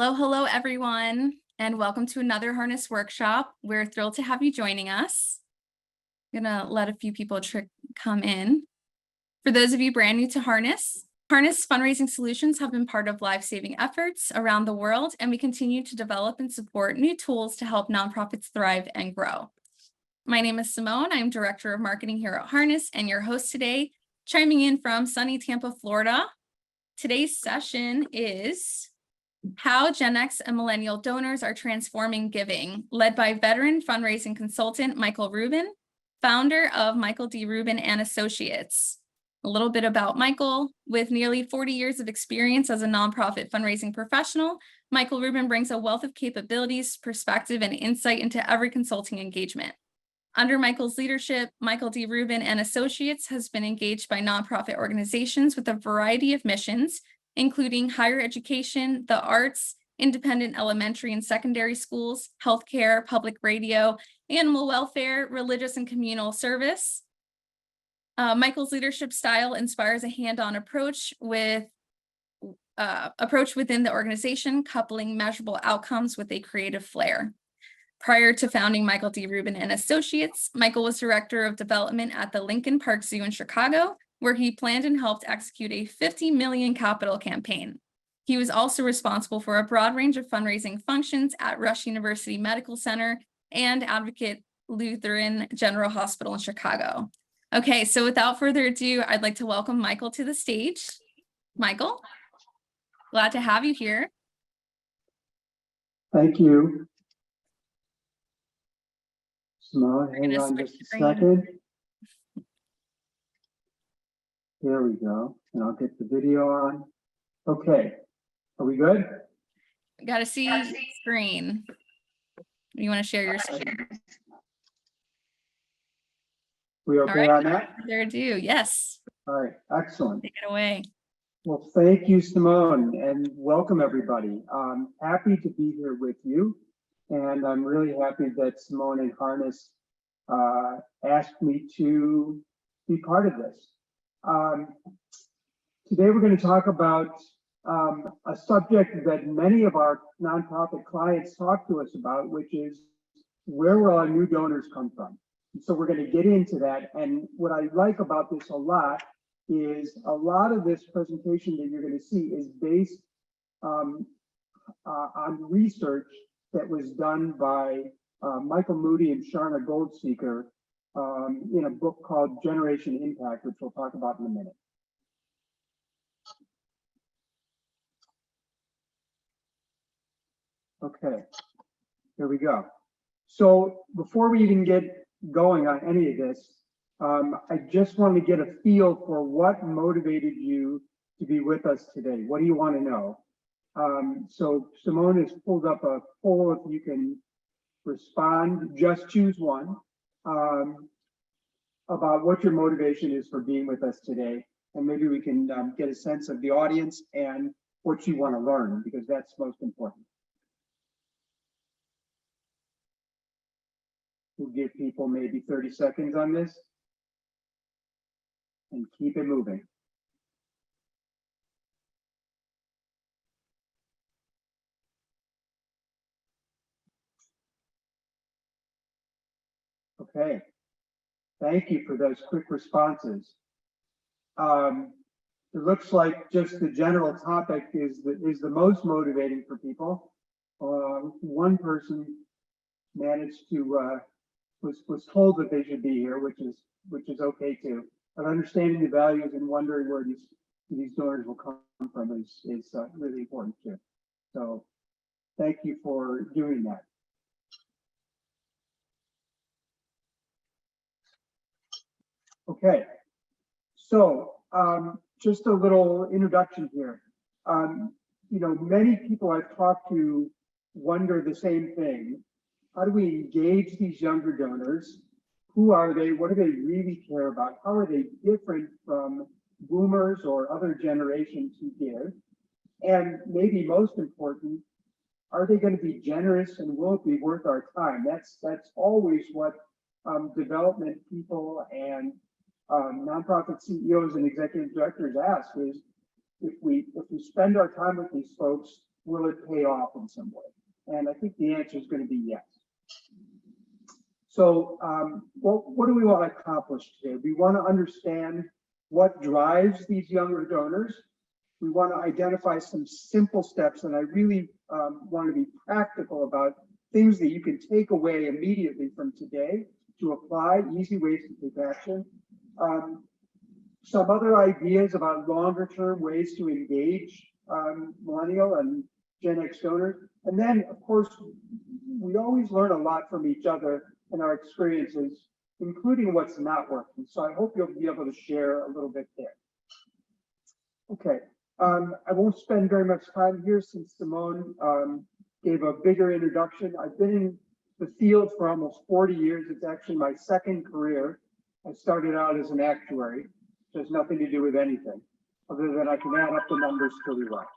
Hello, everyone, and welcome to another Harness workshop. We're thrilled to have you joining us. I'm gonna let a few people come in. For those of you brand new to Harness fundraising solutions have been part of life-saving efforts around the world, and we continue to develop and support new tools to help nonprofits thrive and grow. My name is Simone. I'm Director of Marketing here at Harness and your host today, chiming in from sunny Tampa, Florida. Today's session is How GenX and Millennial Donors Are Transforming Giving, led by veteran fundraising consultant Michael Rubin, founder of Michael D. Rubin and Associates. A little bit about Michael. With nearly 40 years of experience as a nonprofit fundraising professional, Michael Rubin brings a wealth of capabilities, perspective, and insight into every consulting engagement. Under Michael's leadership, Michael D. Rubin and Associates has been engaged by nonprofit organizations with a variety of missions, including higher education, the arts, independent elementary and secondary schools, healthcare, public radio, animal welfare, religious and communal service. Michael's leadership style inspires a hand-on approach within the organization, coupling measurable outcomes with a creative flair. Prior to founding Michael D. Rubin and Associates, Michael was Director of Development at the Lincoln Park Zoo in Chicago, where he planned and helped execute a $50 million capital campaign. He was also responsible for a broad range of fundraising functions at Rush University Medical Center and Advocate Lutheran General Hospital in Chicago. Okay, so without further ado, I'd like to welcome Michael to the stage. Michael, glad to have you here. Thank you. Simone, hang on just a second. There we go. And I'll get the video on. Okay. Are we good? I got to see screen. You want to share your screen? We okay on that? There do. Yes. All right. Excellent. Take it away. Well, thank you, Simone, and welcome everybody. I'm happy to be here with you. And I'm really happy that Simone and Harness asked me to be part of this. Today we're going to talk about a subject that many of our nonprofit clients talk to us about, which is where will our new donors come from? And so we're going to get into that. And what I like about this a lot is a lot of this presentation that you're going to see is based on research that was done by Michael Moody and Sharna Goldseker in a book called Generation Impact, which we'll talk about in a minute. Okay, here we go. So before we even get going on any of this, I just want to get a feel for what motivated you to be with us today. What do you want to know? So Simone has pulled up a poll. If you can respond, just choose one, about what your motivation is for being with us today. And maybe we can get a sense of the audience and what you want to learn, because that's most important. We'll give people maybe 30 seconds on this and keep it moving. Okay, thank you for those quick responses. It looks like just the general topic is the most motivating for people. One person managed to was told that they should be here, which is okay too. But understanding the values and wondering where these donors will come from is really important too. So thank you for doing that. Okay, so just a little introduction here. Many people I've talked to wonder the same thing. How do we engage these younger donors? Who are they? What do they really care about? How are they different from boomers or other generations who give? And maybe most important, are they going to be generous and will it be worth our time? That's always what development people and nonprofit CEOs and executive directors ask is, if we spend our time with these folks, will it pay off in some way? And I think the answer is going to be yes. So what do we want to accomplish today? We want to understand what drives these younger donors. We want to identify some simple steps, and I really want to be practical about things that you can take away immediately from today to apply, easy ways to take action. Some other ideas about longer term ways to engage Millennial and Gen X donors. And then, of course, we always learn a lot from each other and our experiences, including what's not working. So I hope you'll be able to share a little bit there. Okay, I won't spend very much time here since Simone gave a bigger introduction. I've been in the field for almost 40 years. It's actually my second career. I started out as an actuary, which has nothing to do with anything, other than I can add up the numbers pretty well.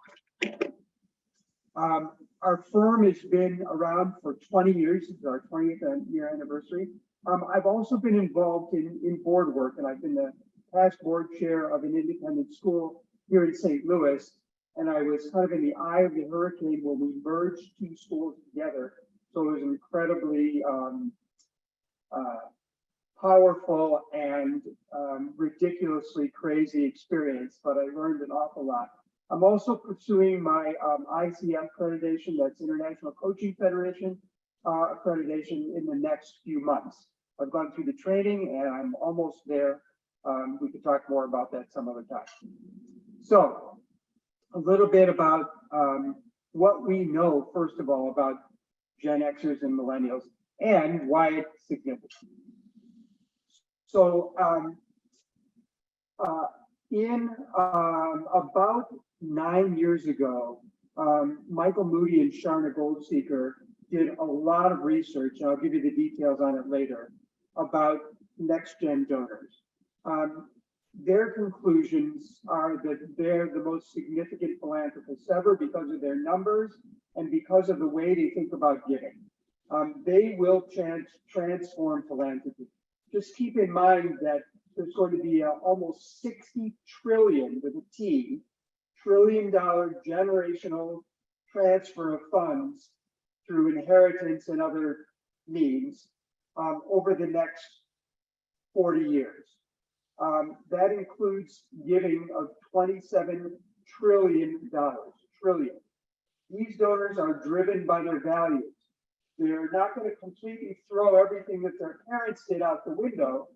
Our firm has been around for 20 years. This is our 20th year anniversary. I've also been involved in board work, and I've been the past board chair of an independent school here in St. Louis. And I was kind of in the eye of the hurricane when we merged two schools together. So it was an incredibly powerful and ridiculously crazy experience, but I learned an awful lot. I'm also pursuing my ICF accreditation, that's International Coaching Federation accreditation, in the next few months. I've gone through the training and I'm almost there. We could talk more about that some other time. So a little bit about what we know, first of all, about Gen Xers and Millennials and why it's significant. So about 9 years ago, Michael Moody and Sharna Goldseker did a lot of research, and I'll give you the details on it later, about NextGen donors. Their conclusions are that they're the most significant philanthropists ever because of their numbers and because of the way they think about giving. They will transform philanthropy. Just keep in mind that there's going to be almost 60 trillion with a T, $1 trillion generational transfer of funds through inheritance and other means over the next 40 years. That includes giving of $27 trillion. These donors are driven by their values. They're not going to completely throw everything that their parents did out the window,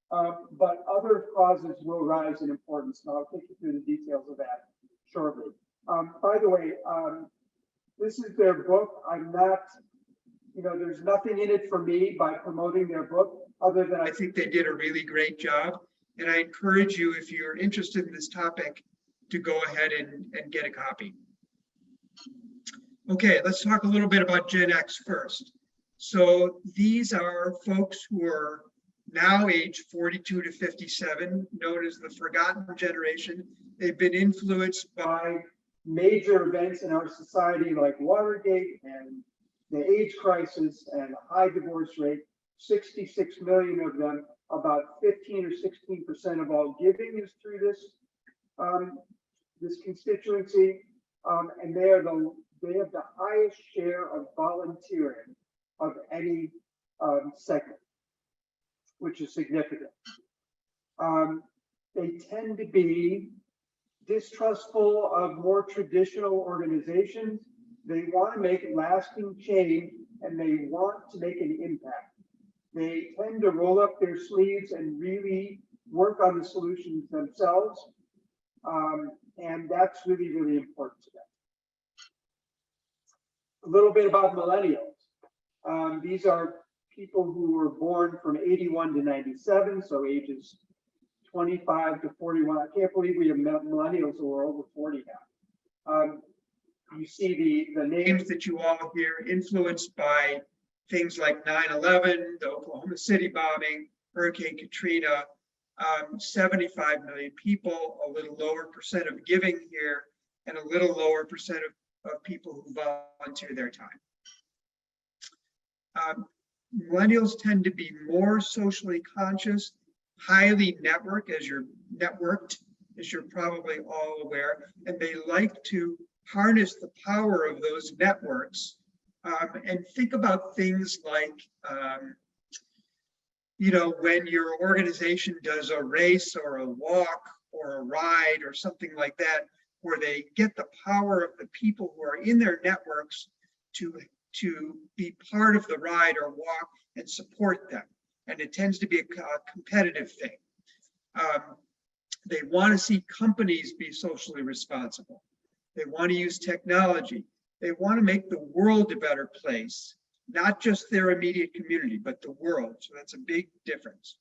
but other causes will rise in importance. And I'll take you through the details of that shortly. By the way, this is their book. I'm not, there's nothing in it for me by promoting their book, other than I think they did a really great job. And I encourage you, if you're interested in this topic, to go ahead and get a copy. Okay, let's talk a little bit about Gen X first. So these are folks who are now age 42 to 57, known as the forgotten generation. They've been influenced by major events in our society like Watergate and the AIDS crisis and a high divorce rate. 66 million of them, about 15 or 16% of all giving is through this constituency, and they have the highest share of volunteering of any segment, which is significant. They tend to be distrustful of more traditional organizations. They want to make lasting change and they want to make an impact. They tend to roll up their sleeves and really work on the solutions themselves. And that's really, really important to them. A little bit about millennials. These are people who were born from 81 to 97, so ages 25 to 41. I can't believe we have millennials who are over 40 now. You see the names that you all hear influenced by things like 9/11, the Oklahoma City bombing, Hurricane Katrina, 75 million people, a little lower percent of giving here, and a little lower percent of people who volunteer their time. Millennials tend to be more socially conscious, highly networked, as you're probably all aware, and they like to harness the power of those networks, and think about things like, you know, when your organization does a race or a walk or a ride or something like that, where they get the power of the people who are in their networks to be part of the ride or walk and support them. And it tends to be a competitive thing. They want to see companies be socially responsible. They want to use technology. They want to make the world a better place, not just their immediate community, but the world. So that's a big difference.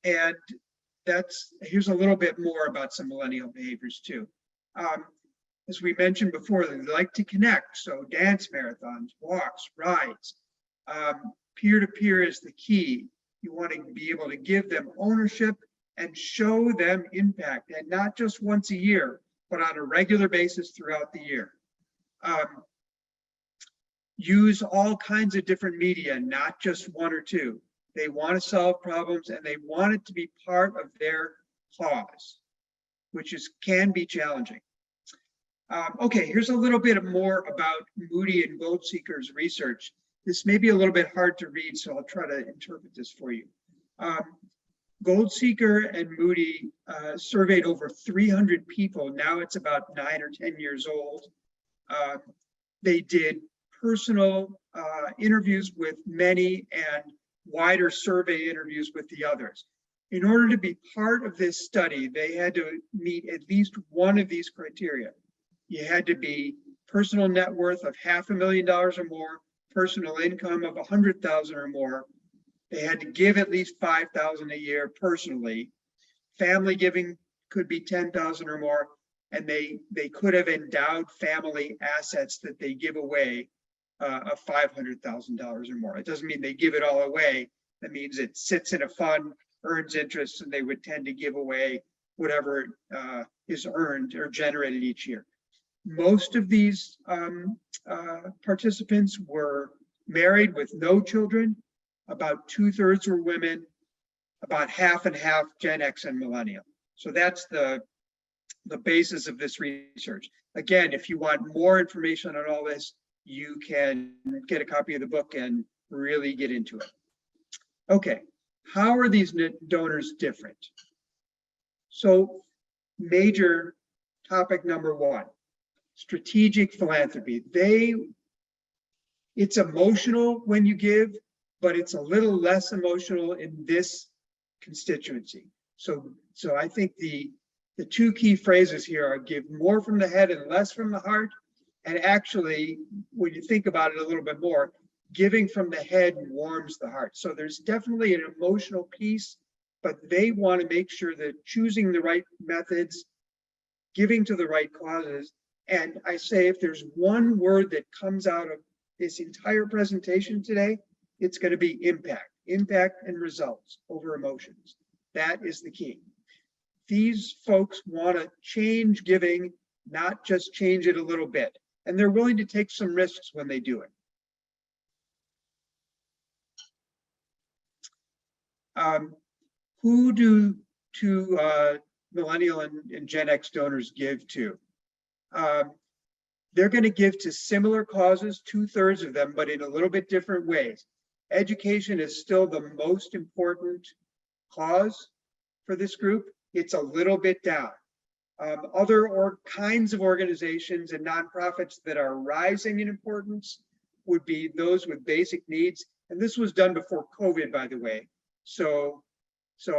And here's a little bit more about some millennial behaviors too. As we mentioned before, they like to connect. So dance marathons, walks, rides. Peer-to-peer is the key. You want to be able to give them ownership and show them impact, and not just once a year, but on a regular basis throughout the year. Use all kinds of different media, not just one or two. They want to solve problems and they want it to be part of their cause, which can be challenging. Okay, here's a little bit more about Moody and Goldseker's research. This may be a little bit hard to read, so I'll try to interpret this for you. Goldseker and Moody surveyed over 300 people. Now it's about 9 or 10 years old. They did personal interviews with many and wider survey interviews with the others. In order to be part of this study, they had to meet at least one of these criteria. You had to be personal net worth of $500,000 or more, personal income of $100,000 or more. They had to give at least $5,000 a year personally. Family giving could be $10,000 or more, and they could have endowed family assets that they give away of $500,000 or more. It doesn't mean they give it all away. That means it sits in a fund, earns interest, and they would tend to give away whatever is earned or generated each year. Most of these participants were married with no children. About 2/3 were women, about half and half Gen X and Millennial. So that's the basis of this research. Again, if you want more information on all this, you can get a copy of the book and really get into it. Okay, how are these donors different? So major topic number one, strategic philanthropy. It's emotional when you give, but it's a little less emotional in this constituency. So I think the two key phrases here are give more from the head and less from the heart. And actually, when you think about it a little bit more, giving from the head warms the heart. So there's definitely an emotional piece, but they want to make sure that choosing the right methods, giving to the right causes. And I say, if there's one word that comes out of this entire presentation today, it's going to be impact and results over emotions. That is the key. These folks want to change giving, not just change it a little bit. And they're willing to take some risks when they do it. Who do Millennial and Gen X donors give to? They're going to give to similar causes, 2/3 of them, but in a little bit different ways. Education is still the most important cause for this group. It's a little bit down. Other kinds of organizations and nonprofits that are rising in importance would be those with basic needs. And this was done before COVID, by the way. So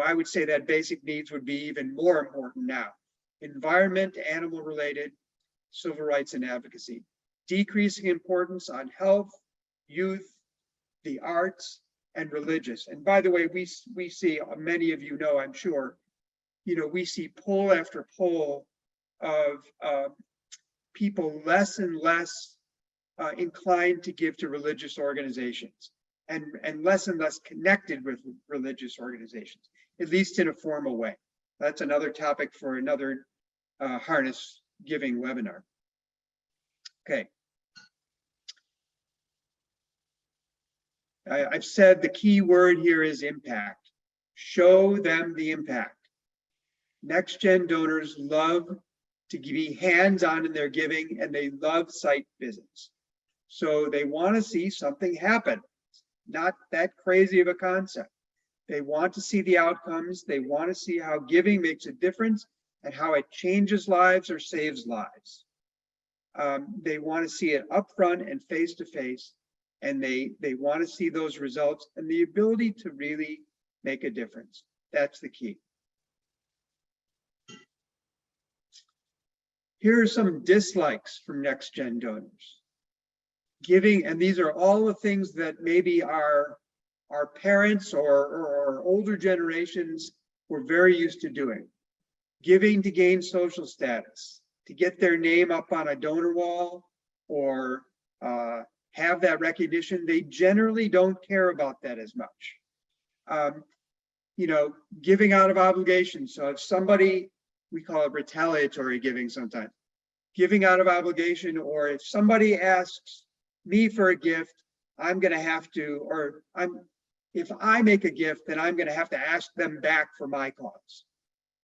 I would say that basic needs would be even more important now. Environment, animal related, civil rights and advocacy. Decreasing importance on health, youth, the arts, and religious. And by the way, we see, many of you know, I'm sure, we see poll after poll of people less and less inclined to give to religious organizations and less connected with religious organizations, at least in a formal way. That's another topic for another harness giving webinar. Okay. I've said the key word here is impact. Show them the impact. NextGen donors love to be hands-on in their giving, and they love site visits. So they want to see something happen. Not that crazy of a concept. They want to see the outcomes. They want to see how giving makes a difference and how it changes lives or saves lives. They want to see it upfront and face-to-face, and they want to see those results and the ability to really make a difference. That's the key. Here are some dislikes from NextGen donors. Giving, and these are all the things that maybe our parents or older generations were very used to doing. Giving to gain social status, to get their name up on a donor wall, or have that recognition. They generally don't care about that as much. You know, giving out of obligation. So if somebody, we call it retaliatory giving sometimes, giving out of obligation, or if somebody asks me for a gift, I'm going to have to, or if I make a gift, then I'm going to have to ask them back for my cause.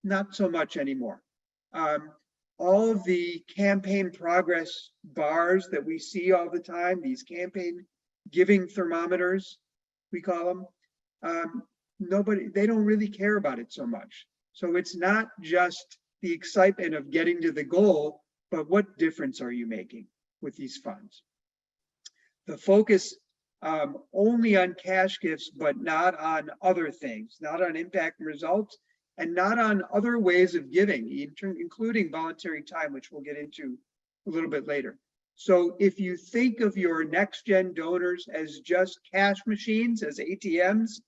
Not so much anymore. All of the campaign progress bars that we see all the time, these campaign giving thermometers, we call them, they don't really care about it so much. So it's not just the excitement of getting to the goal, but what difference are you making with these funds? The focus only on cash gifts, but not on other things, not on impact and results, and not on other ways of giving, including voluntary time, which we'll get into a little bit later. So if you think of your NextGen donors as just cash machines, as ATMs,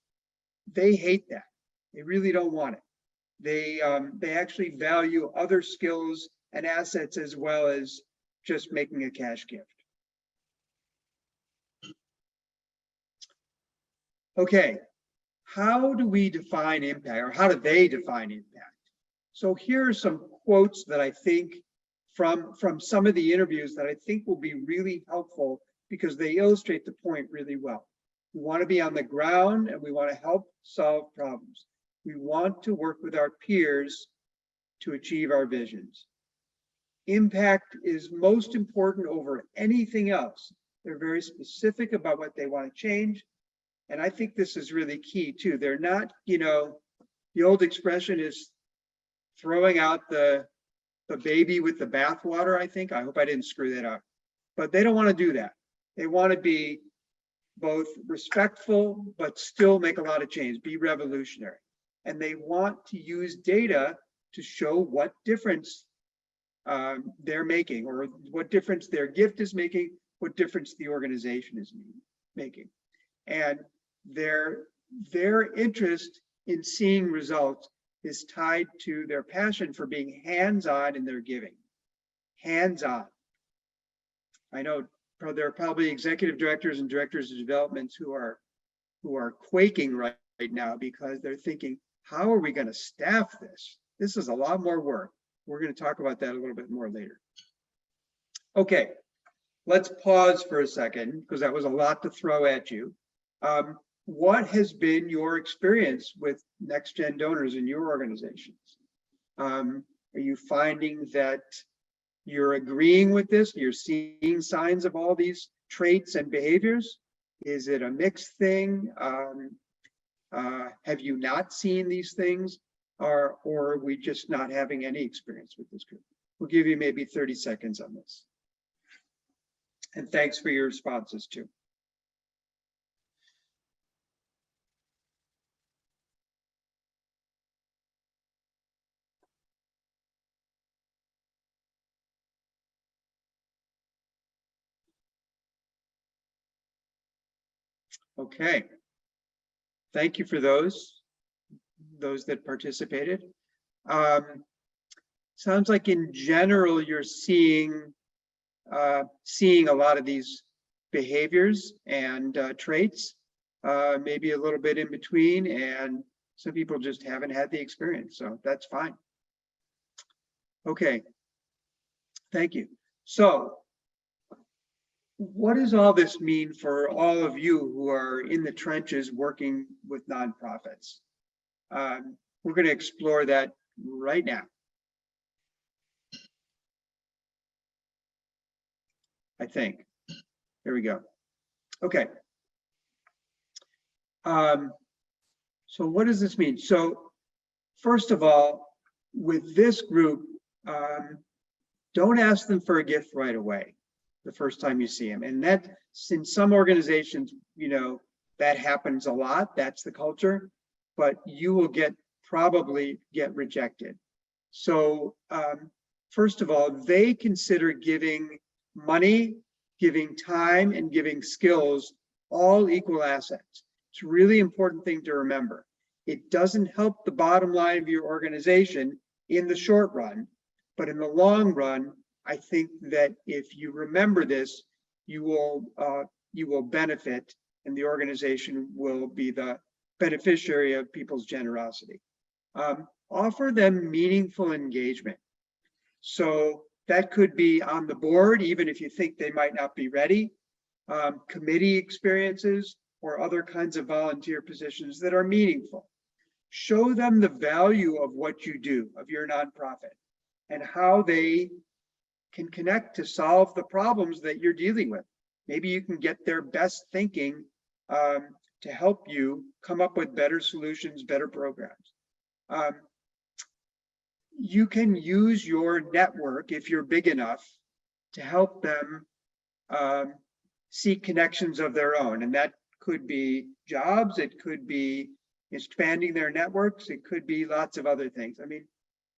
they hate that. They really don't want it. They actually value other skills and assets as well as just making a cash gift. Okay, how do we define impact, or how do they define impact? So here are some quotes that I think from some of the interviews that I think will be really helpful because they illustrate the point really well. We want to be on the ground and we want to help solve problems. We want to work with our peers to achieve our visions. Impact is most important over anything else. They're very specific about what they want to change. And I think this is really key too. They're not, you know, the old expression is throwing out the baby with the bathwater, I think. I hope I didn't screw that up. But they don't want to do that. They want to be both respectful, but still make a lot of change, be revolutionary. And they want to use data to show what difference they're making, or what difference their gift is making, what difference the organization is making. And their interest in seeing results is tied to their passion for being hands-on in their giving. Hands-on. I know there are probably executive directors and directors of developments who are quaking right now because they're thinking, how are we going to staff this? This is a lot more work. We're going to talk about that a little bit more later. Okay, let's pause for a second because that was a lot to throw at you. What has been your experience with NextGen donors in your organizations? Are you finding that you're agreeing with this? You're seeing signs of all these traits and behaviors? Is it a mixed thing? Have you not seen these things? Or are we just not having any experience with this group? We'll give you maybe 30 seconds on this. And thanks for your responses too. Okay, thank you for those that participated. Sounds like in general you're seeing a lot of these behaviors and traits, maybe a little bit in between, and some people just haven't had the experience, so that's fine. Okay, thank you. So what does all this mean for all of you who are in the trenches working with nonprofits? We're going to explore that right now. I think. There we go. Okay. So what does this mean? So first of all, with this group, don't ask them for a gift right away the first time you see them. And that, in some organizations, you know, that happens a lot. That's the culture, but you will probably get rejected. So first of all, they consider giving money, giving time, and giving skills all equal assets. It's a really important thing to remember. It doesn't help the bottom line of your organization in the short run, but in the long run, I think that if you remember this, you will benefit, and the organization will be the beneficiary of people's generosity. Offer them meaningful engagement. So that could be on the board, even if you think they might not be ready, committee experiences, or other kinds of volunteer positions that are meaningful. Show them the value of what you do, of your nonprofit, and how they can connect to solve the problems that you're dealing with. Maybe you can get their best thinking to help you come up with better solutions, better programs. You can use your network, if you're big enough, to help them seek connections of their own. And that could be jobs, it could be expanding their networks, it could be lots of other things. I mean,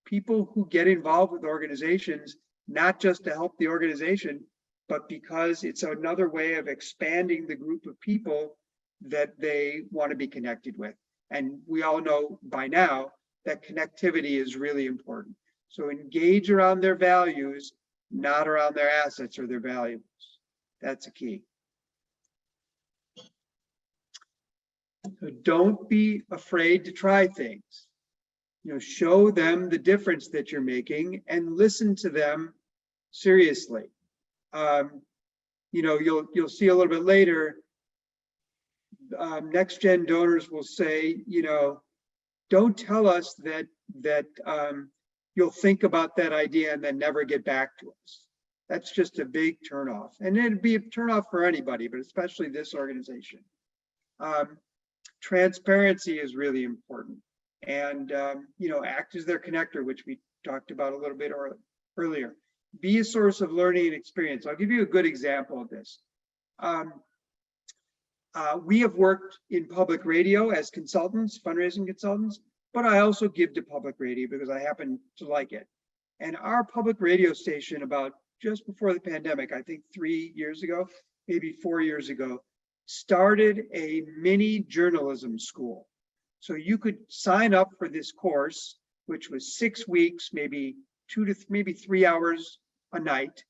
people who get involved with organizations, not just to help the organization, but because it's another way of expanding the group of people that they want to be connected with. And we all know by now that connectivity is really important. So engage around their values, not around their assets or their values. That's a key. So don't be afraid to try things. You know, show them the difference that you're making and listen to them seriously. You know, you'll see a little bit later, NextGen donors will say, you know, don't tell us that you'll think about that idea and then never get back to us. That's just a big turnoff. And it'd be a turnoff for anybody, but especially this organization. Transparency is really important. And, you know, act as their connector, which we talked about a little bit earlier. Be a source of learning and experience. I'll give you a good example of this. We have worked in public radio as consultants, fundraising consultants, but I also give to public radio because I happen to like it. And our public radio station, about just before the pandemic, I think 3 years ago, maybe 4 years ago, started a mini journalism school. So you could sign up for this course, which was 6 weeks, maybe 2 to 3 hours a night.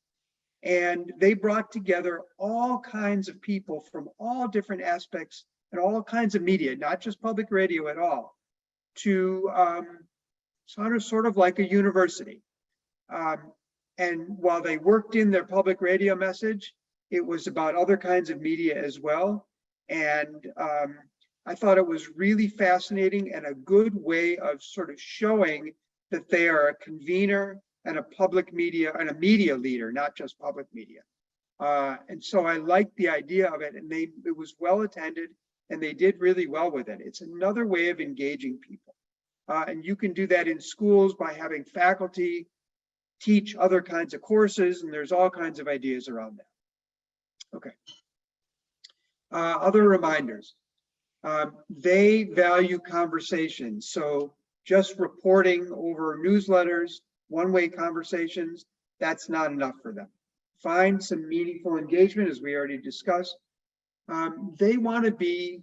And they brought together all kinds of people from all different aspects and all kinds of media, not just public radio at all, to sort of like a university. And while they worked in their public radio message, it was about other kinds of media as well. And I thought it was really fascinating and a good way of sort of showing that they are a convener and a public media and a media leader, not just public media. And so I liked the idea of it, and it was well attended and they did really well with it. It's another way of engaging people. And you can do that in schools by having faculty teach other kinds of courses, and there's all kinds of ideas around that. Okay. Other reminders. They value conversation. So just reporting over newsletters, one-way conversations, that's not enough for them. Find some meaningful engagement, as we already discussed. They want to be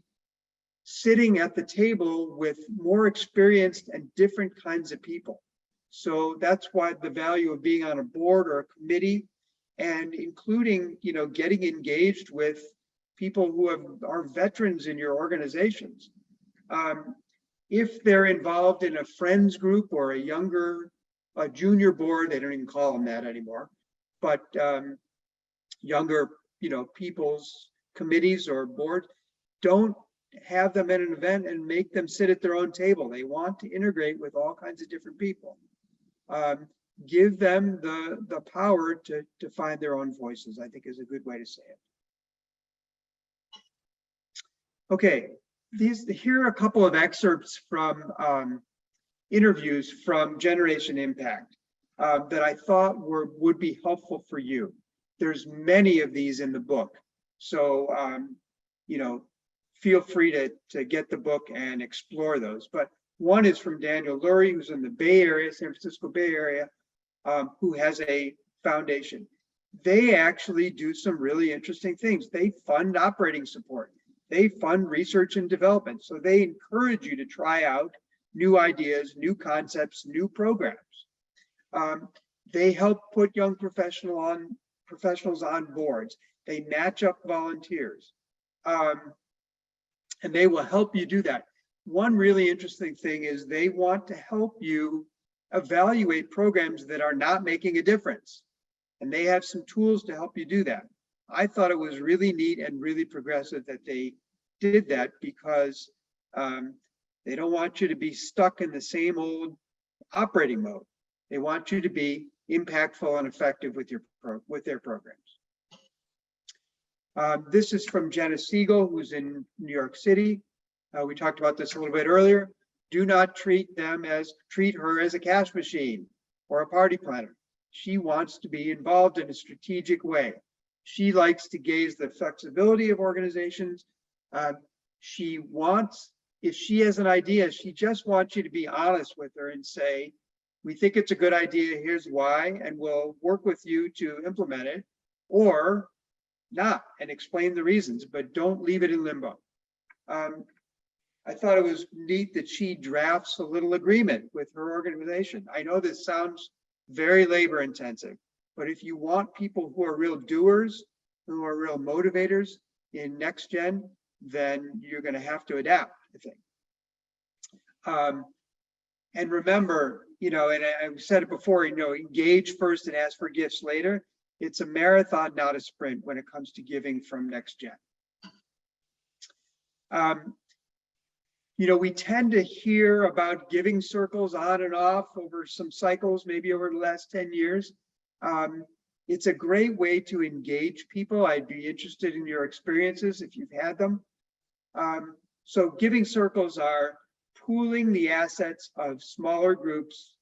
sitting at the table with more experienced and different kinds of people. So that's why the value of being on a board or a committee, and including, you know, getting engaged with people who are veterans in your organizations. If they're involved in a friends group or a junior board, they don't even call them that anymore, but younger, you know, people's committees or boards, don't have them at an event and make them sit at their own table. They want to integrate with all kinds of different people. give them the power to find their own voices, I think is a good way to say it. Okay, here are a couple of excerpts from interviews from Generation Impact that I thought would be helpful for you. There's many of these in the book, so you know, feel free to get the book and explore those. But one is from Daniel Lurie, who's in the Bay Area, San Francisco Bay Area, who has a foundation. They actually do some really interesting things. They fund operating support. They fund research and development. So they encourage you to try out new ideas, new concepts, new programs. They help put young professionals on boards. They match up volunteers. And they will help you do that. One really interesting thing is they want to help you evaluate programs that are not making a difference. And they have some tools to help you do that. I thought it was really neat and really progressive that they did that, because they don't want you to be stuck in the same old operating mode. They want you to be impactful and effective with their programs. This is from Jenna Siegel, who's in New York City. We talked about this a little bit earlier. Do not treat her as a cash machine or a party planner. She wants to be involved in a strategic way. She likes to gauge the flexibility of organizations. She wants, if she has an idea, she just wants you to be honest with her and say, we think it's a good idea, here's why, and we'll work with you to implement it, or not, and explain the reasons, but don't leave it in limbo. I thought it was neat that she drafts a little agreement with her organization. I know this sounds very labor intensive, but if you want people who are real doers, who are real motivators in NextGen, then you're going to have to adapt, I think. And remember, you know, and I've said it before, you know, engage first and ask for gifts later. It's a marathon, not a sprint, when it comes to giving from NextGen. You know, we tend to hear about giving circles on and off over some cycles, maybe over the last 10 years. It's a great way to engage people. I'd be interested in your experiences if you've had them. So giving circles are pooling the assets of smaller groups,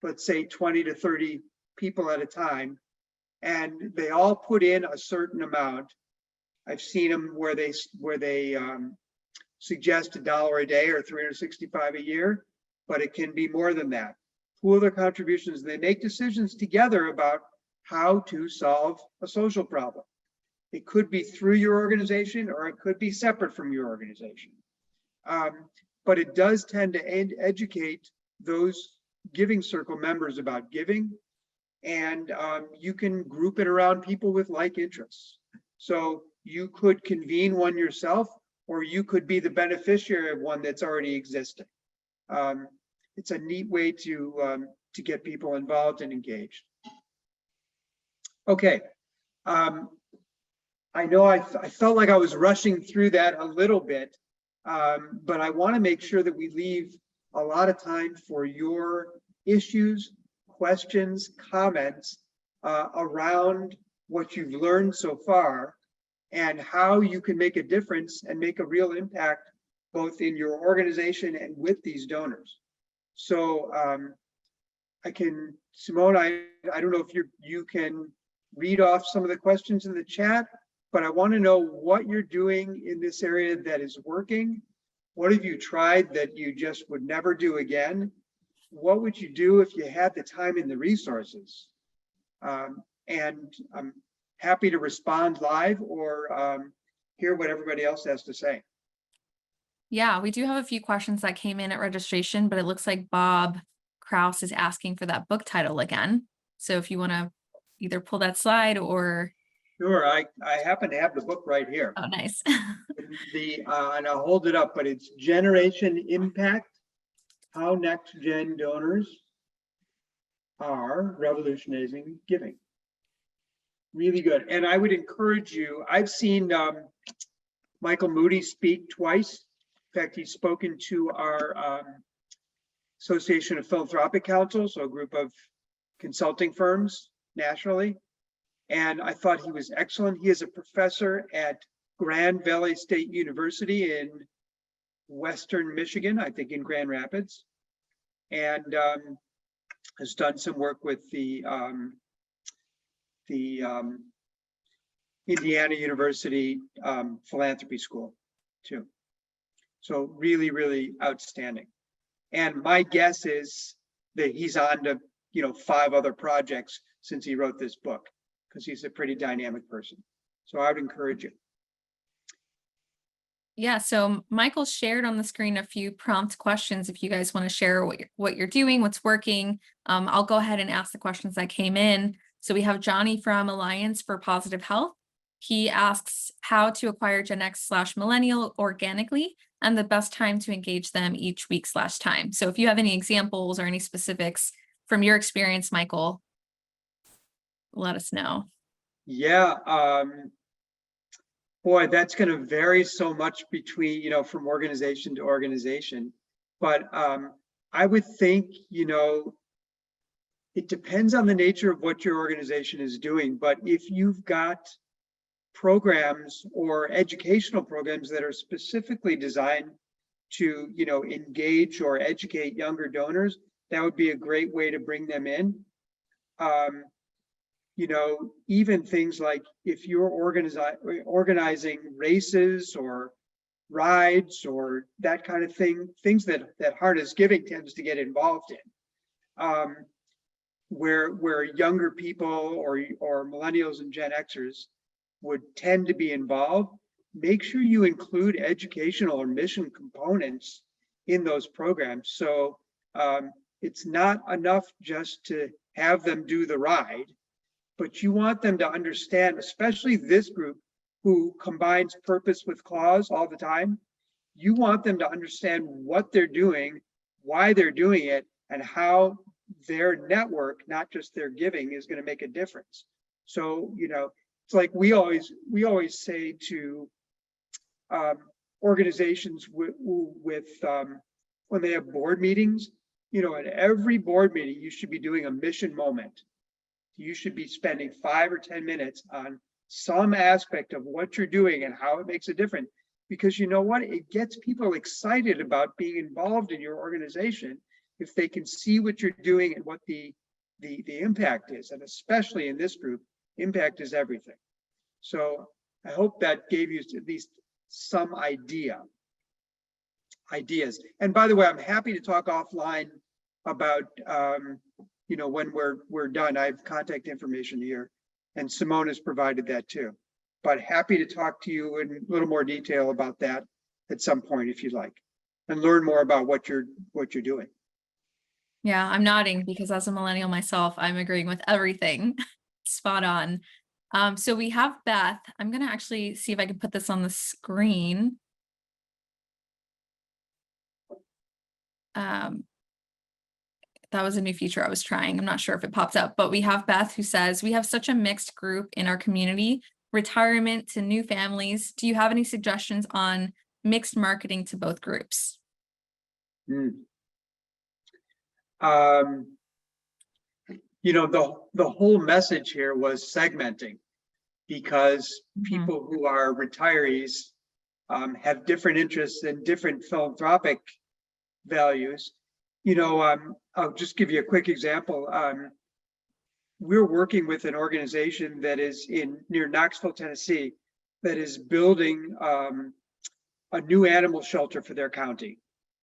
let's say 20 to 30 people at a time, and they all put in a certain amount. I've seen them where they suggest $1 a day or $365 a year, but it can be more than that. Pool their contributions. They make decisions together about how to solve a social problem. It could be through your organization, or it could be separate from your organization. But it does tend to educate those giving circle members about giving, and you can group it around people with like interests. So you could convene one yourself, or you could be the beneficiary of one that's already existing. It's a neat way to get people involved and engaged. Okay. I know I felt like I was rushing through that a little bit, but I want to make sure that we leave a lot of time for your issues, questions, comments around what you've learned so far and how you can make a difference and make a real impact both in your organization and with these donors. So Simone, I don't know if you can read off some of the questions in the chat, but I want to know what you're doing in this area that is working. What have you tried that you just would never do again? What would you do if you had the time and the resources? And I'm happy to respond live or hear what everybody else has to say. Yeah, we do have a few questions that came in at registration, but it looks like Bob Kraus is asking for that book title again. So if you want to either pull that slide or... Sure, I happen to have the book right here. Oh, nice. And I'll hold it up, but it's Generation Impact, How NextGen Donors Are Revolutionizing Giving. Really good. And I would encourage you, I've seen Michael Moody speak twice. In fact, he's spoken to our Association of Philanthropic Councils, so a group of consulting firms nationally. And I thought he was excellent. He is a professor at Grand Valley State University in Western Michigan, I think in Grand Rapids, and has done some work with the Indiana University Philanthropy School too. So really, really outstanding. And my guess is that he's on to 5 other projects since he wrote this book, because he's a pretty dynamic person. So I would encourage you. Yeah, so Michael shared on the screen a few prompt questions if you guys want to share what you're doing, what's working. I'll go ahead and ask the questions that came in. So we have Johnny from Alliance for Positive Health. He asks how to acquire GenX/Millennial organically and the best time to engage them each week/time. So if you have any examples or any specifics from your experience, Michael, let us know. Yeah, boy, that's going to vary so much between, from organization to organization. But I would think, it depends on the nature of what your organization is doing. But if you've got programs or educational programs that are specifically designed to, engage or educate younger donors, that would be a great way to bring them in. Even things like if you're organizing races or rides or that kind of thing, things that Harness Giving tends to get involved in, where younger people or millennials and Gen Xers would tend to be involved. Make sure you include educational or mission components in those programs. So it's not enough just to have them do the ride, but you want them to understand, especially this group who combines purpose with cause all the time. You want them to understand what they're doing, why they're doing it, and how their network, not just their giving, is going to make a difference. So, it's like we always say to organizations with when they have board meetings, at every board meeting, you should be doing a mission moment. You should be spending 5 or 10 minutes on some aspect of what you're doing and how it makes a difference. Because you know what? It gets people excited about being involved in your organization if they can see what you're doing and what the impact is. And especially in this group, impact is everything. So I hope that gave you at least some ideas. And by the way, I'm happy to talk offline about when we're done. I have contact information here, and Simone has provided that too. But happy to talk to you in a little more detail about that at some point if you'd like, and learn more about what you're doing. Yeah, I'm nodding because as a millennial myself, I'm agreeing with everything. Spot on. So we have Beth. I'm going to actually see if I can put this on the screen. That was a new feature I was trying. I'm not sure if it pops up, but we have Beth who says, we have such a mixed group in our community, retirement to new families. Do you have any suggestions on mixed marketing to both groups? The whole message here was segmenting, because people who are retirees have different interests and different philanthropic values. I'll just give you a quick example. We're working with an organization that is near Knoxville, Tennessee, that is building a new animal shelter for their county,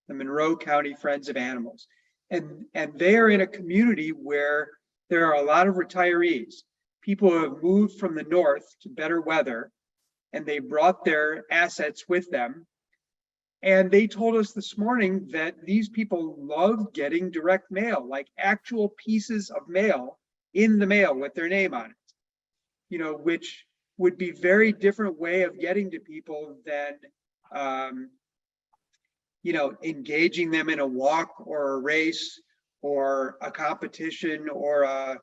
the Monroe County Friends of Animals. And they are in a community where there are a lot of retirees, people who have moved from the north to better weather, and they brought their assets with them. And they told us this morning that these people love getting direct mail, like actual pieces of mail in the mail with their name on it, which would be very different way of getting to people than, engaging them in a walk or a race or a competition or a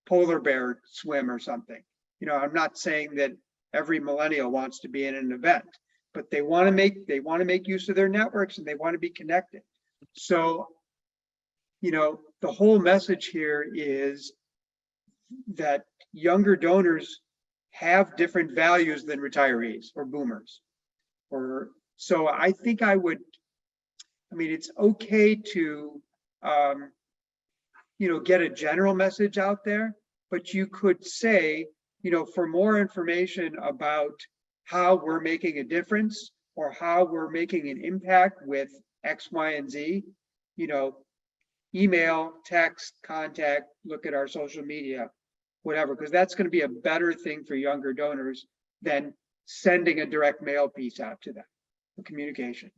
polar bear swim or something. I'm not saying that every millennial wants to be in an event, but they want to make use of their networks and they want to be connected. So, the whole message here is that younger donors have different values than retirees or boomers. Or so I think I would, I mean, it's okay to, get a general message out there, but you could say, for more information about how we're making a difference or how we're making an impact with X, Y, and Z, email, text, contact, look at our social media, whatever, because that's going to be a better thing for younger donors than sending a direct mail piece out to them, the communication.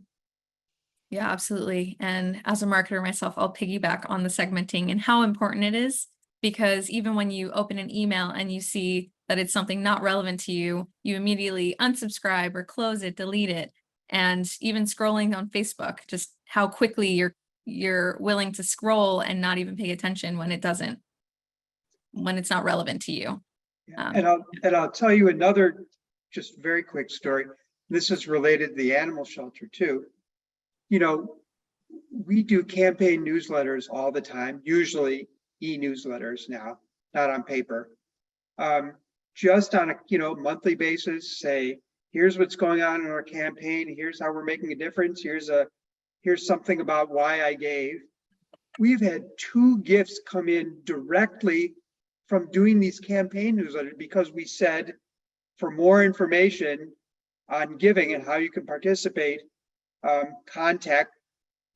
Yeah, absolutely. And as a marketer myself, I'll piggyback on the segmenting and how important it is, because even when you open an email and you see that it's something not relevant to you, you immediately unsubscribe or close it, delete it. And even scrolling on Facebook, just how quickly you're willing to scroll and not even pay attention when it's not relevant to you. Yeah. And I'll tell you another just very quick story. This is related to the animal shelter too. We do campaign newsletters all the time, usually e-newsletters now, not on paper. Just on a monthly basis, say, here's what's going on in our campaign, here's how we're making a difference, here's something about why I gave. We've had 2 gifts come in directly from doing these campaign newsletters because we said, for more information on giving and how you can participate, contact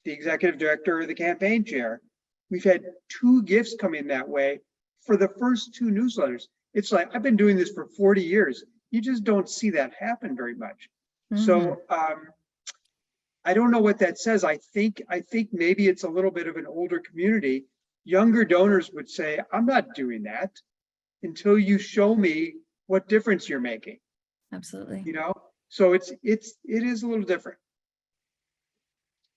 the executive director or the campaign chair. We've had 2 gifts come in that way for the first 2 newsletters. It's like, I've been doing this for 40 years. You just don't see that happen very much. So I don't know what that says. I think maybe it's a little bit of an older community. Younger donors would say, I'm not doing that until you show me what difference you're making. Absolutely. So it is a little different.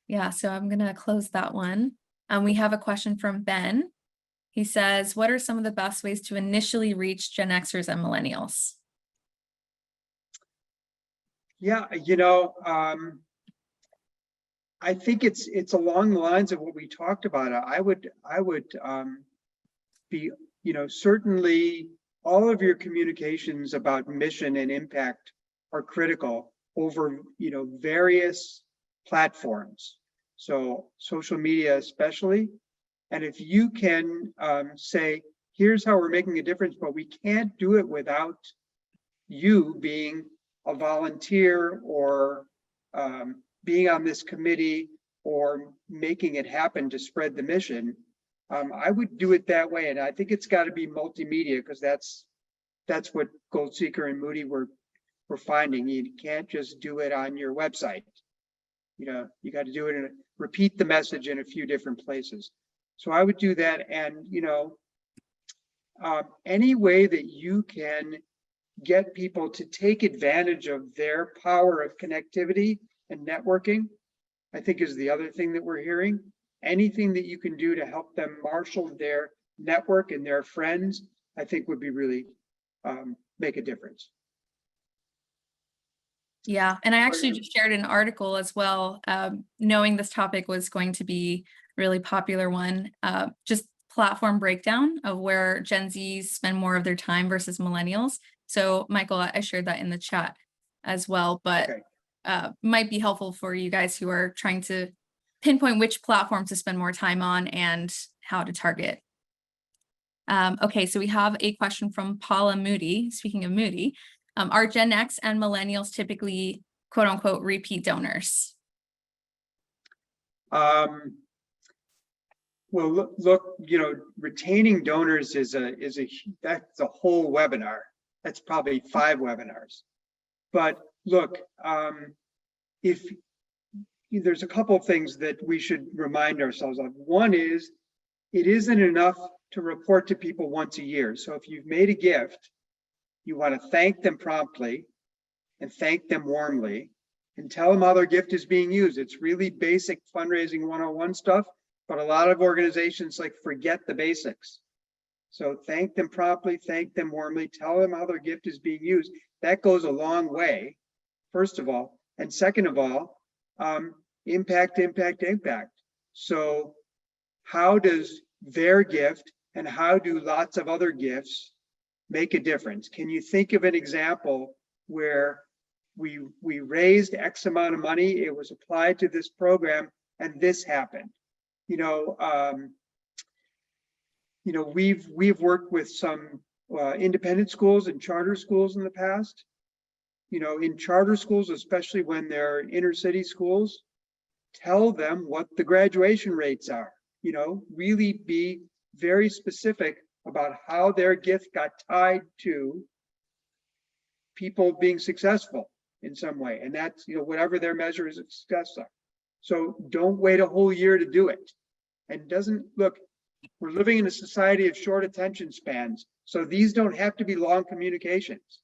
Yeah, so I'm going to close that one. We have a question from Ben. He says, what are some of the best ways to initially reach GenXers and Millennials? Yeah, I think it's along the lines of what we talked about. I would be, certainly all of your communications about mission and impact are critical over, various platforms. So social media especially. And if you can say, here's how we're making a difference, but we can't do it without you being a volunteer or being on this committee or making it happen to spread the mission, I would do it that way. And I think it's got to be multimedia, because that's what Goldseker and Moody were finding. You can't just do it on your website. You got to do it repeat the message in a few different places. So I would do that. And, any way that you can get people to take advantage of their power of connectivity and networking, I think is the other thing that we're hearing. Anything that you can do to help them marshal their network and their friends, I think would be really make a difference. Yeah, and I actually just shared an article as well, knowing this topic was going to be a really popular one, just platform breakdown of where Gen Zs spend more of their time versus millennials. So Michael, I shared that in the chat as well, but might be helpful for you guys who are trying to pinpoint which platform to spend more time on and how to target. Okay, so we have a question from Paula Moody. Speaking of Moody, are Gen X and Millennials typically quote unquote repeat donors? Well, look, retaining donors that's a whole webinar. That's probably 5 webinars. But look, if there's a couple of things that we should remind ourselves of. One is, it isn't enough to report to people once a year. So if you've made a gift, you want to thank them promptly and thank them warmly and tell them how their gift is being used. It's really basic fundraising 101 stuff, but a lot of organizations forget the basics. So thank them promptly, thank them warmly, tell them how their gift is being used. That goes a long way, first of all. And second of all, impact. So how does their gift and how do lots of other gifts make a difference? Can you think of an example where we raised X amount of money, it was applied to this program, and this happened? We've worked with some independent schools and charter schools in the past. In charter schools, especially when they're inner city schools, tell them what the graduation rates are. Really be very specific about how their gift got tied to people being successful in some way. And that's, whatever their measures of success are. So don't wait a whole year to do it. And we're living in a society of short attention spans. So these don't have to be long communications.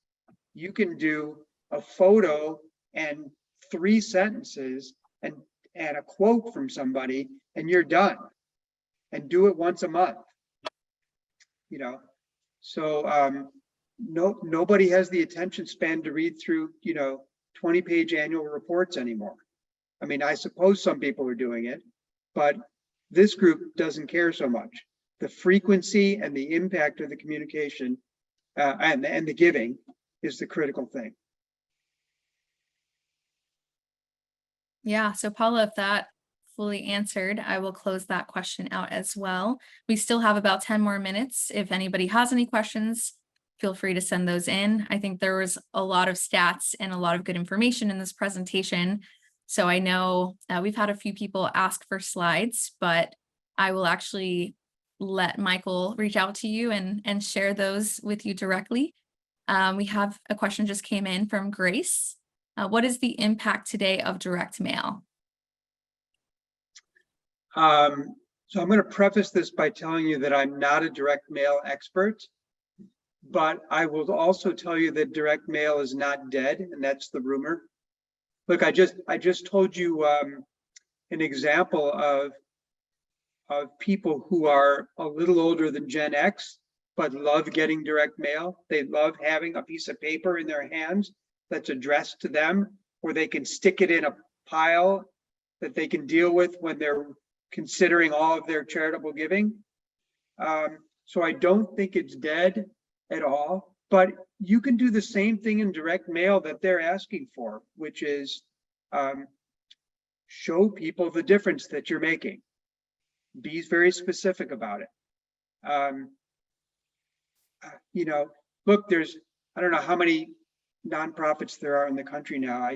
You can do a photo and 3 sentences and a quote from somebody, and you're done. And do it once a month. So nobody has the attention span to read through 20-page annual reports anymore. I mean, I suppose some people are doing it, but this group doesn't care so much. The frequency and the impact of the communication and the giving is the critical thing. Yeah, so Paula, if that fully answered, I will close that question out as well. We still have about 10 more minutes. If anybody has any questions, feel free to send those in. I think there was a lot of stats and a lot of good information in this presentation. So I know we've had a few people ask for slides, but I will actually let Michael reach out to you and share those with you directly. We have a question just came in from Grace. What is the impact today of direct mail? So I'm going to preface this by telling you that I'm not a direct mail expert, but I will also tell you that direct mail is not dead, and that's the rumor. Look, I just told you an example of people who are a little older than Gen X, but love getting direct mail. They love having a piece of paper in their hands that's addressed to them, where they can stick it in a pile that they can deal with when they're considering all of their charitable giving. So I don't think it's dead at all, but you can do the same thing in direct mail that they're asking for, which is show people the difference that you're making. Be very specific about it. Look, I don't know how many nonprofits there are in the country now.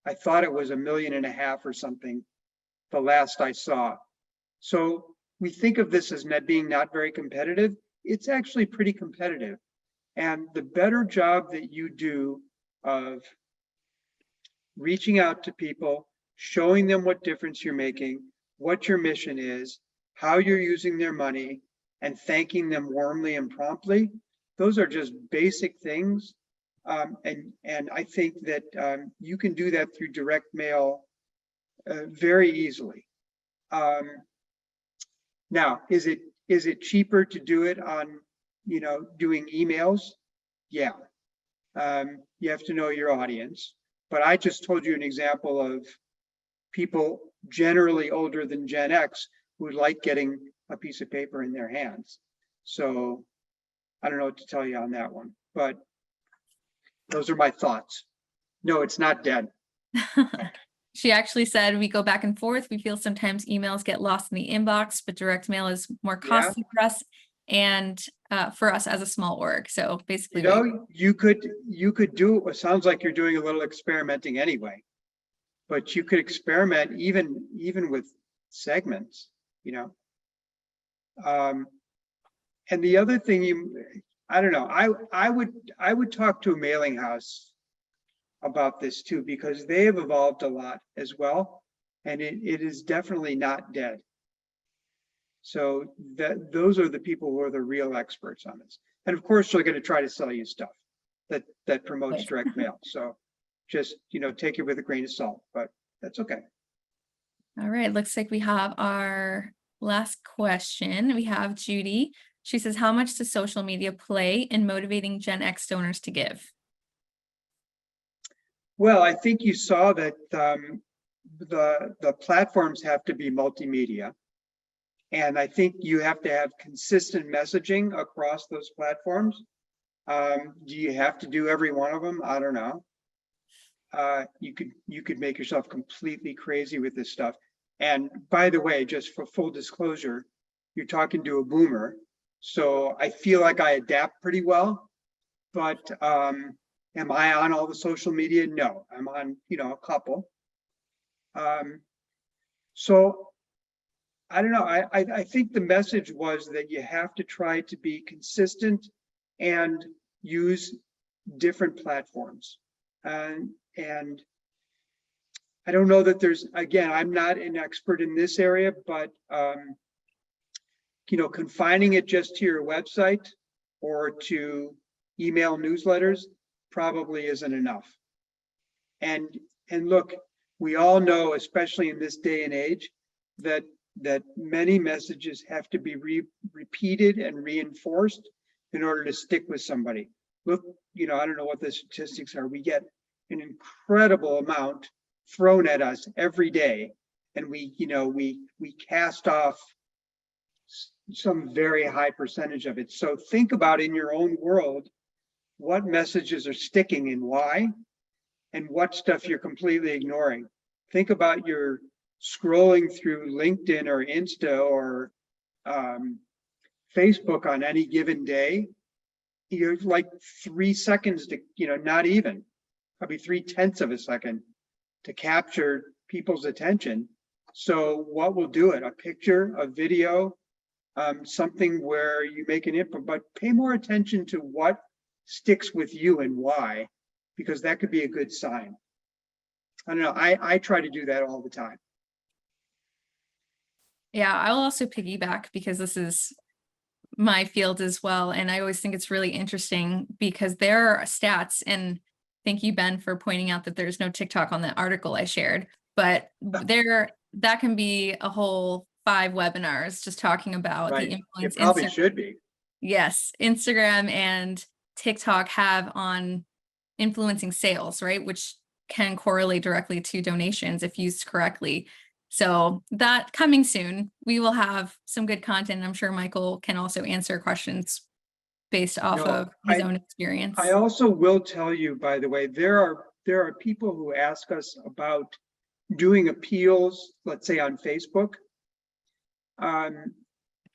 I thought it was 1.5 million or something the last I saw. So we think of this as being not very competitive. It's actually pretty competitive. And the better job that you do of reaching out to people, showing them what difference you're making, what your mission is, how you're using their money, and thanking them warmly and promptly, those are just basic things. And I think that you can do that through direct mail very easily. Now, is it cheaper to do it on, doing emails? Yeah. You have to know your audience. But I just told you an example of people generally older than Gen X who like getting a piece of paper in their hands. So I don't know what to tell you on that one, but those are my thoughts. No, it's not dead. She actually said, we go back and forth. We feel sometimes emails get lost in the inbox, but direct mail is more costly for us and for us as a small org. So basically, you could do it. Sounds like you're doing a little experimenting anyway, but you could experiment even with segments, and the other thing I don't know, I would talk to a mailing house about this too, because they have evolved a lot as well, and it is definitely not dead. So those are the people who are the real experts on this, and of course they're going to try to sell you stuff that promotes direct mail. So just take it with a grain of salt, but that's okay. All right, looks like we have our last question. We have Judy. She says, how much does social media play in motivating Gen X donors to give? Well, I think you saw that the platforms have to be multimedia. And I think you have to have consistent messaging across those platforms. Do you have to do every one of them? I don't know. You could make yourself completely crazy with this stuff. And by the way, just for full disclosure, you're talking to a boomer, so I feel like I adapt pretty well. But am I on all the social media? No, I'm on, a couple. So I don't know. I think the message was that you have to try to be consistent and use different platforms. And I don't know that there's, again, I'm not an expert in this area, but confining it just to your website or to email newsletters probably isn't enough. And look, we all know, especially in this day and age, that many messages have to be repeated and reinforced in order to stick with somebody. Look, I don't know what the statistics are. We get an incredible amount thrown at us every day, and we cast off some very high percentage of it. So think about in your own world what messages are sticking and why, and what stuff you're completely ignoring. Think about your scrolling through LinkedIn or Insta or Facebook on any given day. You're like 3 seconds to, not even, probably 0.3 of a second to capture people's attention. So what will do it? A picture, a video, something where you make an input, but pay more attention to what sticks with you and why, because that could be a good sign. I don't know. I try to do that all the time. Yeah, I'll also piggyback because this is my field as well. And I always think it's really interesting because there are stats, and thank you, Ben, for pointing out that there's no TikTok on the article I shared, but that can be a whole 5 webinars just talking about Right. the influence. It probably should be. Yes, Instagram and TikTok have on influencing sales, right? Which can correlate directly to donations if used correctly. So that coming soon, we will have some good content. I'm sure Michael can also answer questions based off of his own experience. I also will tell you, by the way, there are people who ask us about doing appeals, let's say on Facebook,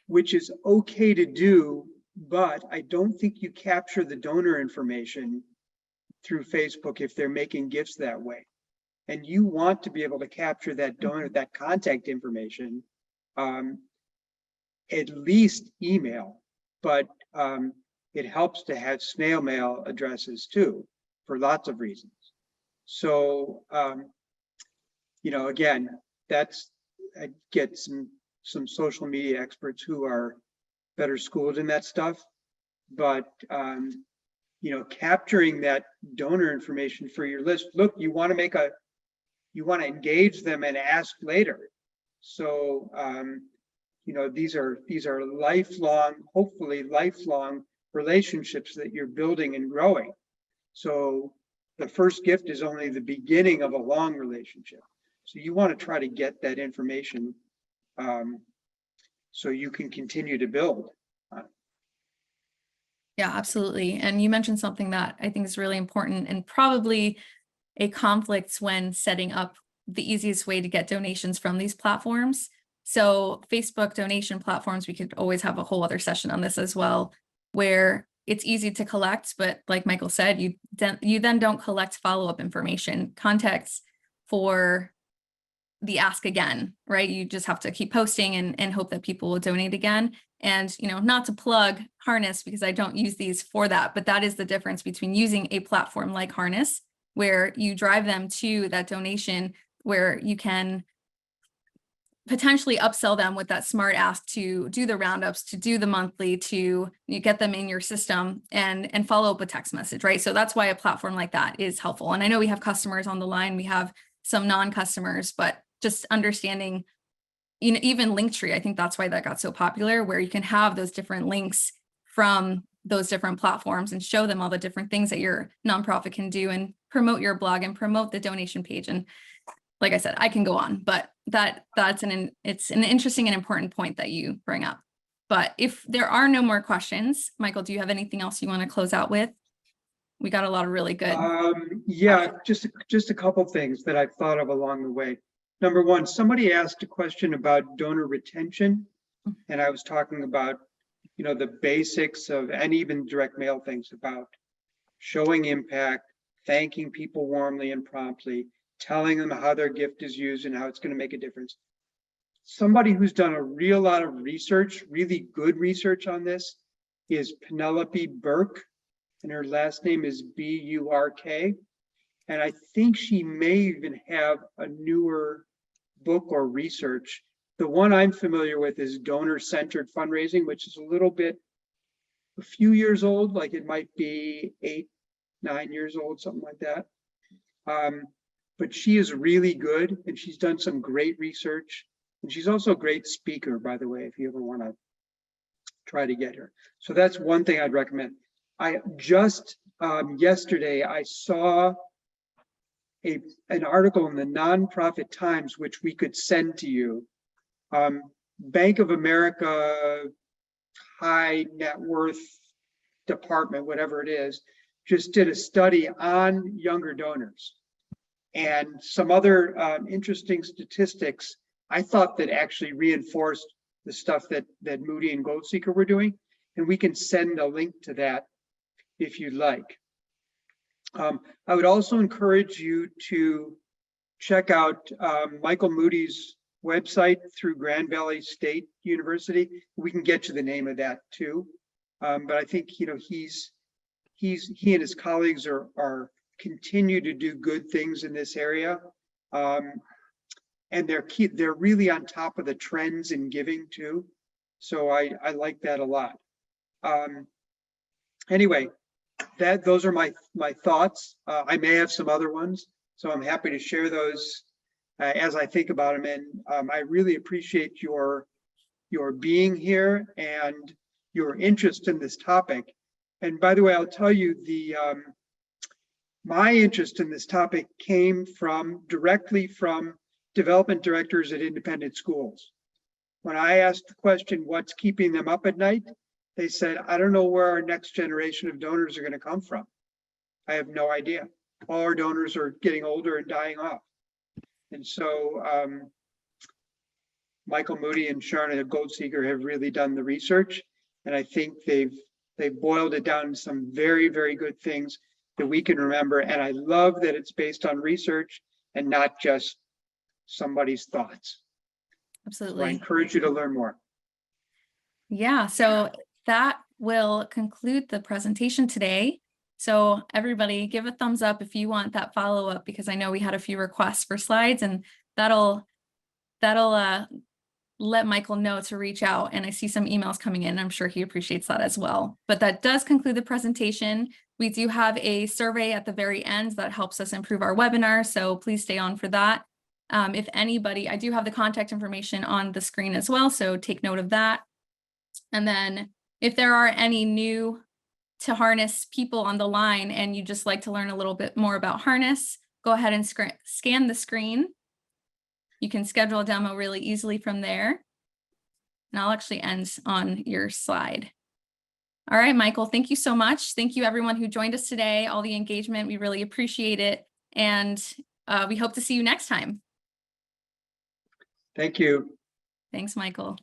which is okay to do, but I don't think you capture the donor information through Facebook if they're making gifts that way. And you want to be able to capture that donor, that contact information, at least email, but it helps to have snail mail addresses too, for lots of reasons. So, again, I get some social media experts who are better schooled in that stuff, but capturing that donor information for your list. Look, you want to engage them and ask later. So, these are lifelong, hopefully lifelong relationships that you're building and growing. So the first gift is only the beginning of a long relationship. So you want to try to get that information so you can continue to build. Yeah, absolutely. And you mentioned something that I think is really important and probably a conflict when setting up the easiest way to get donations from these platforms. So Facebook donation platforms, we could always have a whole other session on this as well, where it's easy to collect, but like Michael said, you then don't collect follow-up information, context for the ask again, right? You just have to keep posting and hope that people will donate again. And, not to plug Harness because I don't use these for that, but that is the difference between using a platform like Harness, where you drive them to that donation, where you can potentially upsell them with that smart ask to do the roundups, to do the monthly, to you get them in your system and follow up with text message, right? So that's why a platform like that is helpful. And I know we have customers on the line, we have some non-customers, but just understanding, even Linktree, I think that's why that got so popular, where you can have those different links from those different platforms and show them all the different things that your nonprofit can do and promote your blog and promote the donation page. And like I said, I can go on, but it's an interesting and important point that you bring up. But if there are no more questions, Michael, do you have anything else you want to close out with? We got a lot of really good. Yeah, just a couple things that I've thought of along the way. Number one, somebody asked a question about donor retention, and I was talking about, the basics of, and even direct mail things about showing impact, thanking people warmly and promptly, telling them how their gift is used and how it's going to make a difference. Somebody who's done a real lot of research, really good research on this, is Penelope Burke, and her last name is B-U-R-K. And I think she may even have a newer book or research. The one I'm familiar with is Donor-Centered Fundraising, which is a few years old, like it might be 8, 9 years old, something like that. But she is really good, and she's done some great research. And she's also a great speaker, by the way, if you ever want to try to get her. So that's one thing I'd recommend. I just yesterday, I saw an article in the Nonprofit Times, which we could send to you. Bank of America high net worth department, whatever it is, just did a study on younger donors. And some other interesting statistics I thought that actually reinforced the stuff that Moody and Goldseker were doing. And we can send a link to that if you'd like. I would also encourage you to check out Michael Moody's website through Grand Valley State University. We can get you the name of that too. But I think, he and his colleagues are continue to do good things in this area. And they're really on top of the trends in giving too. So I like that a lot. Anyway, those are my thoughts. I may have some other ones, so I'm happy to share those as I think about them. And I really appreciate your being here and your interest in this topic. And by the way, I'll tell you, my interest in this topic came directly from development directors at independent schools. When I asked the question, what's keeping them up at night? They said, I don't know where our next generation of donors are going to come from. I have no idea. All our donors are getting older and dying off. And so Michael Moody and Sharna Goldseker have really done the research. And I think they've boiled it down to some very, very good things that we can remember. And I love that it's based on research and not just somebody's thoughts. Absolutely. So I encourage you to learn more. Yeah, so that will conclude the presentation today. So everybody give a thumbs up if you want that follow-up, because I know we had a few requests for slides, and that'll let Michael know to reach out. And I see some emails coming in. I'm sure he appreciates that as well. But that does conclude the presentation. We do have a survey at the very end that helps us improve our webinar, so please stay on for that. If anybody, I do have the contact information on the screen as well, so take note of that. And then if there are any new to Harness people on the line and you just like to learn a little bit more about Harness, go ahead and scan the screen. You can schedule a demo really easily from there. And I'll actually end on your slide. All right, Michael, thank you so much. Thank you everyone who joined us today, all the engagement, we really appreciate it. And we hope to see you next time. Thank you. Thanks, Michael.